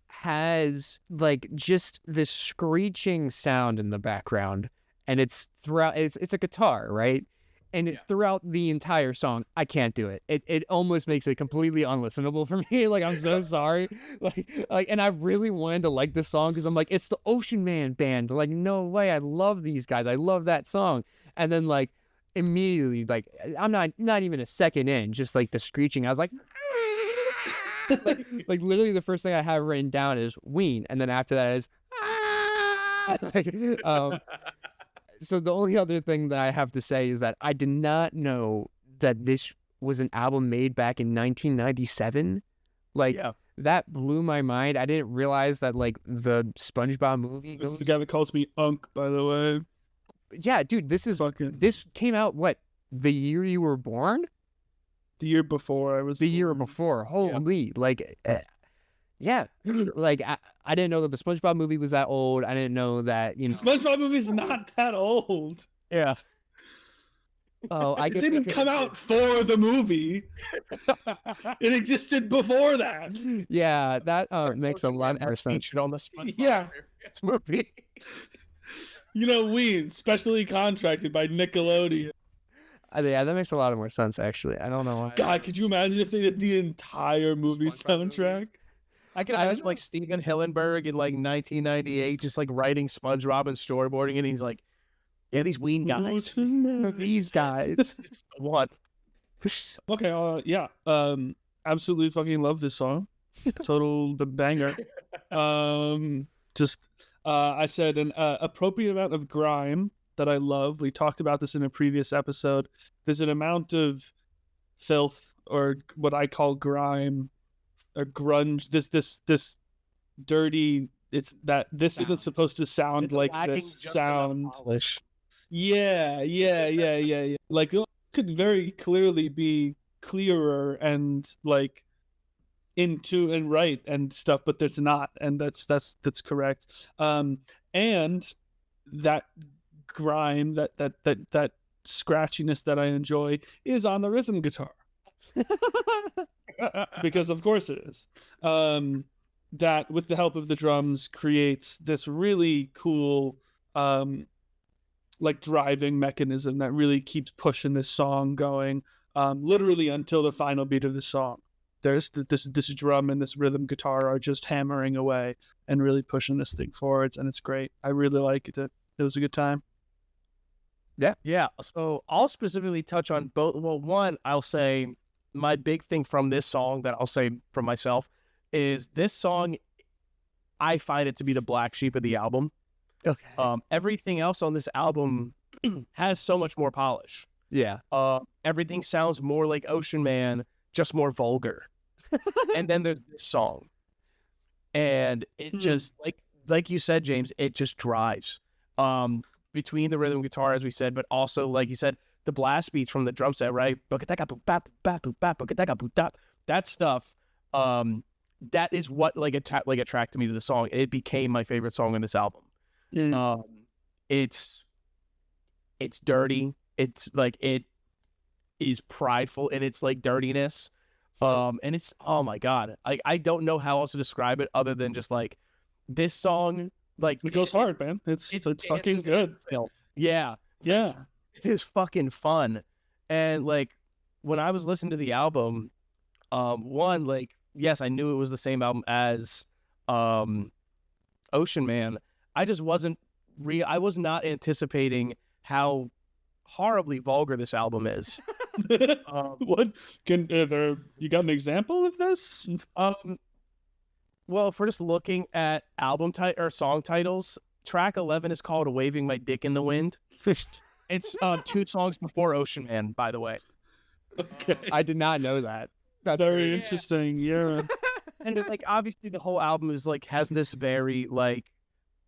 has like just this screeching sound in the background, and it's throughout. It's a guitar, right? And it's throughout the entire song. I can't do it. It almost makes it completely unlistenable for me. Like, I'm so sorry. Like, and I really wanted to like this song because I'm like, it's the Ocean Man band. Like, no way. I love these guys. I love that song. And then like immediately, like I'm not even a second in, just like the screeching. I was like, like literally the first thing I have written down is Ween, and then after that is so the only other thing that I have to say is that I did not know that this was an album made back in 1997. Like, that blew my mind. I didn't realize that, like, the SpongeBob movie This is the guy that calls me Unk, by the way. Yeah, dude, this came out, what, the year you were born? The year before I was The year before. Holy, like... yeah, like I didn't know that the SpongeBob movie was that old. I didn't know that, you know. SpongeBob movie's not that old. Yeah. Oh, I guess it didn't come out for the movie. It existed before that. Yeah, that makes a lot more sense. On the SpongeBob movie. You know, Ween, specially contracted by Nickelodeon. Yeah, that makes a lot more sense, actually. I don't know why. God, could you imagine if they did the entire movie soundtrack? I can imagine like Steven Hillenburg in like 1998, just like writing SpongeBob and storyboarding, and he's like, "Yeah, these Ween guys, these guys, what?" Okay, absolutely fucking love this song, total banger. I said an appropriate amount of grime that I love. We talked about this in a previous episode. There's an amount of filth, or what I call grime. Or grunge, this dirty. This isn't supposed to sound like this sound. Yeah. Like, it could very clearly be clearer and like into and right and stuff, but there's not, and that's correct. And that grime, that scratchiness that I enjoy is on the rhythm guitar. because of course it is. That with the help of the drums creates this really cool like driving mechanism that really keeps pushing this song going, literally until the final beat of the song. There's this drum and this rhythm guitar are just hammering away and really pushing this thing forwards, and it's great. I really liked it. It was a good time. Yeah. So I'll specifically touch on both. Well, one, I'll say my big thing from this song that I'll say for myself is this song, I find it to be the black sheep of the album. Okay. Everything else on this album has so much more polish. Yeah. Everything sounds more like Ocean Man, just more vulgar. And then there's this song. And it just, like you said, James, it just drives. Between the rhythm guitar, as we said, but also, like you said, the blast beats from the drum set, right? That stuff, that is what attracted me to the song. It became my favorite song on this album. It's dirty. It's like, it is prideful in its like dirtiness. And it's, oh my God, I don't know how else to describe it other than just like this song. Like, it goes hard, man. It's fucking good. Yeah. It is fucking fun. And like, when I was listening to the album, one, like, yes, I knew it was the same album as Ocean Man. I just wasn't I was not anticipating how horribly vulgar this album is. What can you got an example of this? Well, if we're just looking at or song titles, track 11 is called "Waving My Dick in the Wind." It's 2 songs before Ocean Man, by the way. Okay, I did not know that. That's very interesting. Yeah, and like, obviously the whole album is like, has this very like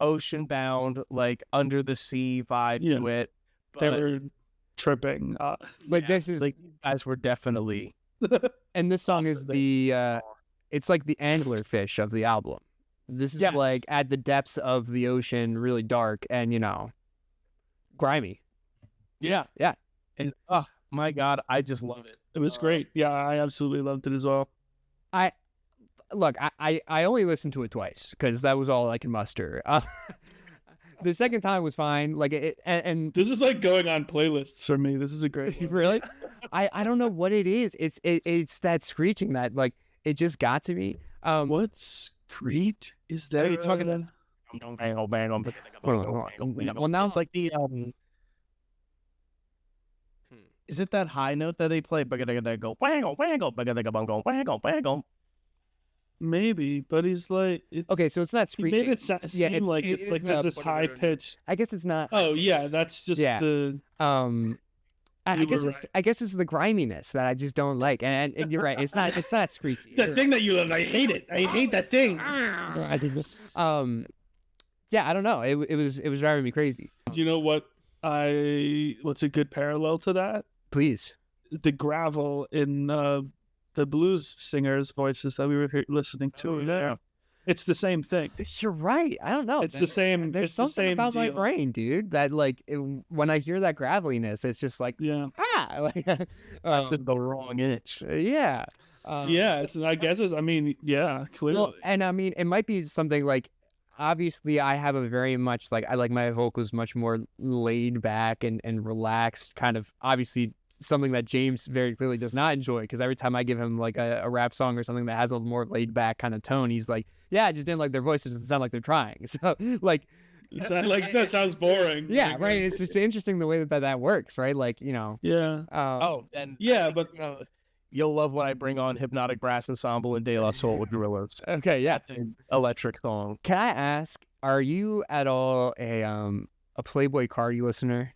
ocean bound, like under the sea vibe to it. They were tripping. But this is like, guys were definitely. And this song is it's like the anglerfish of the album. This is like at the depths of the ocean, really dark and, grimy. Yeah. And oh my God, I just love it. It was great. Yeah, I absolutely loved it as well. I only listened to it twice because that was all I can muster. The second time was fine. Like and this is like going on playlists for me. This is a great one. Really? I don't know what it is. It's that screeching that like it just got to me. What screech is that? Are you talking about? Well, now it's like the Is it that high note that they play? Maybe, but he's like, okay, so it's not he screeching. made it seem like it's like there's this high pitch. I guess it's not. Oh yeah, that's just the. I guess it's the griminess that I just don't like, and you're right. It's not screechy. That thing that you love, I hate it. I hate that thing. Yeah, I don't know. It was driving me crazy. Do you know what's a good parallel to that? Please. The gravel in the blues singers' voices that we were listening to. Yeah. It's the same thing. You're right. I don't know. It's the same. There's something the same about deal. my brain, dude, that like when I hear that graveliness, it's just like like that's the wrong itch. Yeah. I guess it's. I mean, yeah, clearly. Well, and I mean, it might be something like. Obviously, I have a very much like I like my vocals much more laid back and relaxed, kind of obviously something that James very clearly does not enjoy, because every time I give him like a rap song or something that has a more laid back kind of tone, he's like, yeah, I just didn't like their voices. It doesn't sound like they're trying. So like, that sounds boring. Yeah, like, right. It's just interesting the way that works, right? Like, Yeah. But you'll love when I bring on Hypnotic Brass Ensemble and De La Soul with Gorillas. Okay, yeah. Electric song. Can I ask, are you at all a Playboi Carti listener?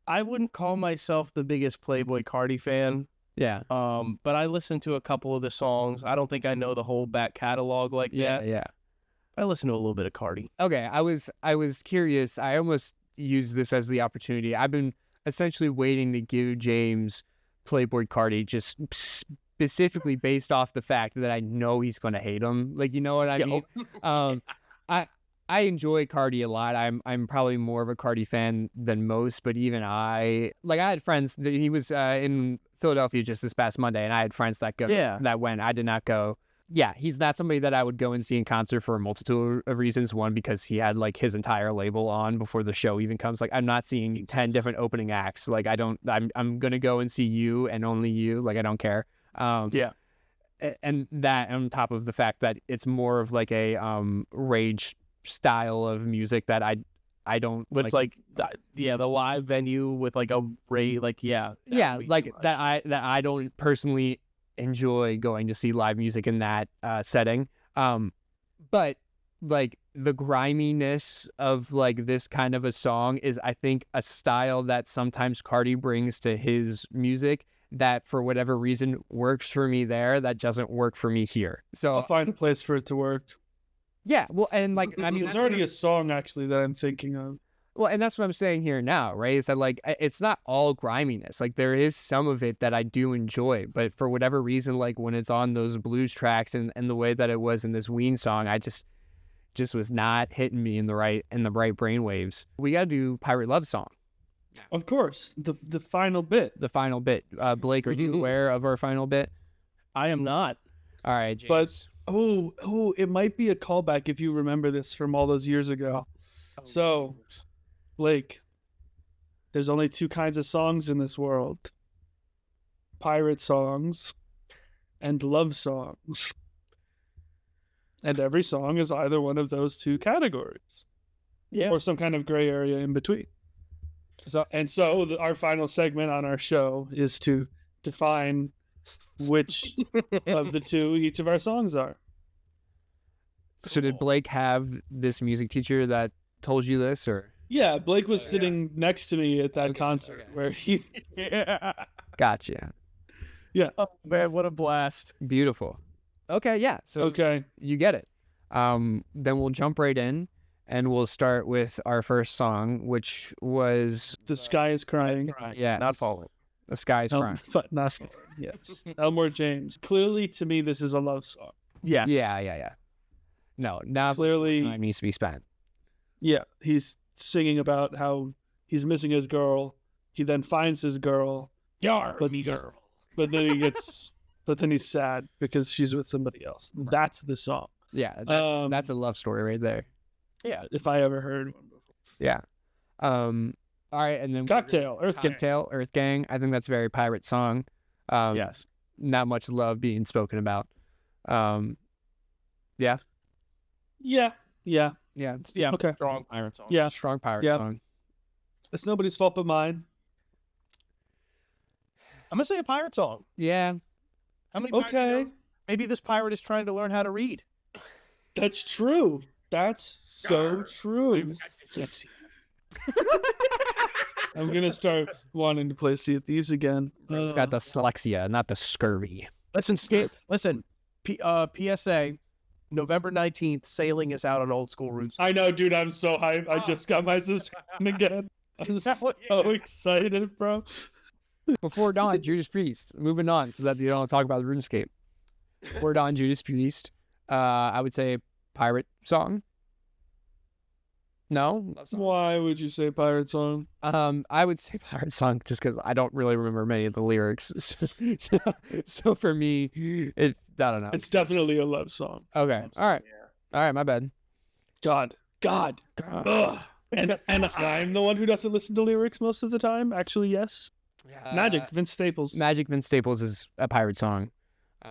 I wouldn't call myself the biggest Playboi Carti fan. Yeah. But I listened to a couple of the songs. I don't think I know the whole back catalog like that. Yeah. I listened to a little bit of Carti. Okay, I was curious. I almost used this as the opportunity. I've been essentially waiting to give James Playboi Carti just specifically based off the fact that I know he's going to hate him. Like, you know what I mean? I enjoy Cardi a lot. I'm probably more of a Cardi fan than most, but even I had friends. He was in Philadelphia just this past Monday, and I had friends that went. I did not go. Yeah, he's not somebody that I would go and see in concert for a multitude of reasons. One, because he had like his entire label on before the show even comes. Like, I'm not seeing 10 different opening acts. Like, I'm gonna go and see you and only you. Like, I don't care. And that on top of the fact that it's more of like a rage style of music that I don't with the live venue with like a that I don't personally enjoy going to see live music in that setting. But like the griminess of like this kind of a song is, I think, a style that sometimes Cardi brings to his music that for whatever reason works for me there that doesn't work for me here. So I'll find a place for it to work. Yeah, well, and like, I mean, there's already a song actually that I'm thinking of. Well, and that's what I'm saying here now, right? Is that like, it's not all griminess. Like, there is some of it that I do enjoy, but for whatever reason, like when it's on those blues tracks and the way that it was in this Ween song, I just was not hitting me in the right brainwaves. We got to do Pirate Love Song. Of course, the final bit. The final bit. Blake, are you aware of our final bit? I am not. All right, James. But it might be a callback if you remember this from all those years ago. So, Blake, there's only two kinds of songs in this world: pirate songs and love songs. And every song is either one of those two categories, or some kind of gray area in between. So our final segment on our show is to define which of the two each of our songs are. So did Blake have this music teacher that told you this, or? Yeah, Blake was sitting next to me at that concert where he... Gotcha. Yeah. Oh, man, what a blast. Beautiful. Okay, yeah. So you get it. Then we'll jump right in. And we'll start with our first song, which was... The Sky is Crying. Yeah. Not falling. The Sky is Crying. Not falling, yes. Elmore James. Clearly, to me, this is a love song. Yes. Yeah. No, now clearly time needs to be spent. Yeah, he's singing about how he's missing his girl. He then finds his girl. Me girl. But then he's sad because she's with somebody else. That's the song. Yeah, that's a love story right there. Yeah, if I ever heard one before. Yeah. All right, and then Cocktail, EARTHGANG. I think that's a very pirate song. Yes. Not much love being spoken about. Yeah. Okay. Strong pirate song. Yeah. Strong pirate song. It's nobody's fault but mine. I'm gonna say a pirate song. Yeah. How many? Okay. Maybe this pirate is trying to learn how to read. That's true. That's so true. Sexy. I'm gonna start wanting to play Sea of Thieves again. He's got the dyslexia, not the scurvy. Listen, PSA, November 19th, sailing is out on Old School Roots. I know, dude. I'm so hyped. I just got my subscription again. I'm so excited, bro. Before Dawn, Judas Priest. Moving on so that you don't talk about the RuneScape. Before Dawn, Judas Priest. I would say pirate song. No? Why would you say pirate song? I would say pirate song just because I don't really remember many of the lyrics. So for me, I don't know. It's definitely a love song. Okay. All right. Yeah. All right. My bad. God. Ugh. And I'm the one who doesn't listen to lyrics most of the time. Actually, yes. Magic, Vince Staples. Magic, Vince Staples is a pirate song.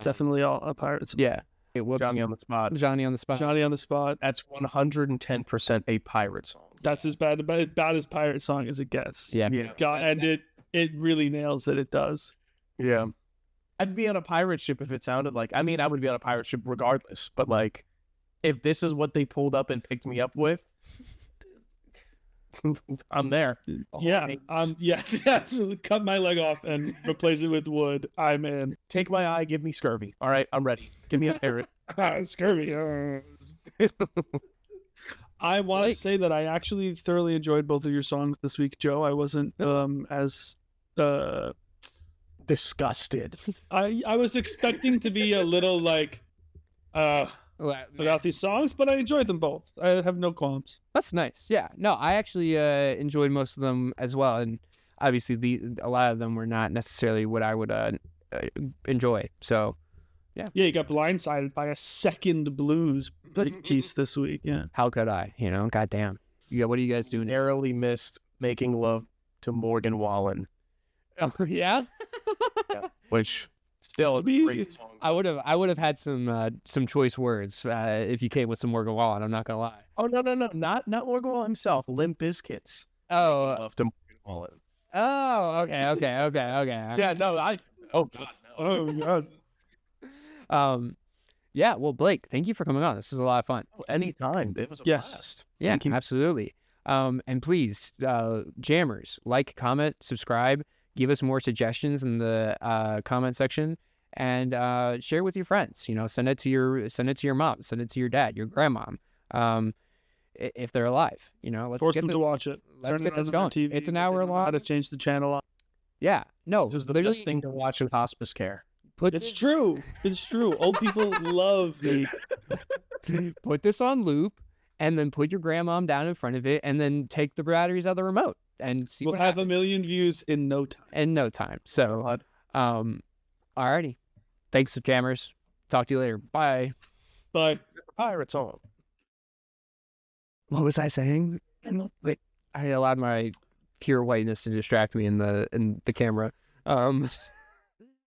Definitely all a pirate song. Yeah. Johnny on the spot. Johnny on the spot. That's 110% a pirate song. That's as bad as pirate song as it gets. Yeah. God, and it really nails it. It does. Yeah. I'd be on a pirate ship if it sounded like. I mean, I would be on a pirate ship regardless. But like, if this is what they pulled up and picked me up with, I'm there. Yeah. Yes. Cut my leg off and replace it with wood. I'm in. Take my eye. Give me scurvy. All right, I'm ready. Give me a parrot. Scurvy. I want to say that I actually thoroughly enjoyed both of your songs this week, Joe. I wasn't as disgusted. I was expecting to be a little like without these songs, but I enjoyed them both. I have no qualms. That's nice. Yeah. No, I actually enjoyed most of them as well, and obviously a lot of them were not necessarily what I would enjoy. So, yeah. Yeah, you got blindsided by a second blues piece this week. Yeah. How could I? Goddamn. What are you guys doing? Narrowly missed Making Love to Morgan Wallen. Oh yeah. Which still is a great song. I would have had some choice words if you came with some Morgan Wallen. I'm not gonna lie. Oh no, not Morgan Wallen himself. Limp Bizkit's Oh. Making Love to Morgan Wallen. Oh. Okay. Yeah. No. Oh God. No. Oh God. Yeah. Well, Blake, thank you for coming on. This was a lot of fun. Anytime. It was a Yes. blast. Yeah. Thank you. Absolutely. And please, jammers, like, comment, subscribe, give us more suggestions in the comment section, and share with your friends. Send it to your mom, send it to your dad, your grandmom, if they're alive. Let's Force get them this, to watch it. Let's Turn get it this on going. TV. It's an They hour don't know How long. to change the channel on. Yeah. No. This is the literally, best thing to watch in hospice care. It's true. It's true. Old people love me. put this on loop, and then put your grandmom down in front of it, and then take the batteries out of the remote and see We'll what have happens. 1 million views in no time. In no time. So, alrighty. Thanks, jammers. Talk to you later. Bye. Bye. Pirates on. What was I saying? Wait, I allowed my pure whiteness to distract me in the camera.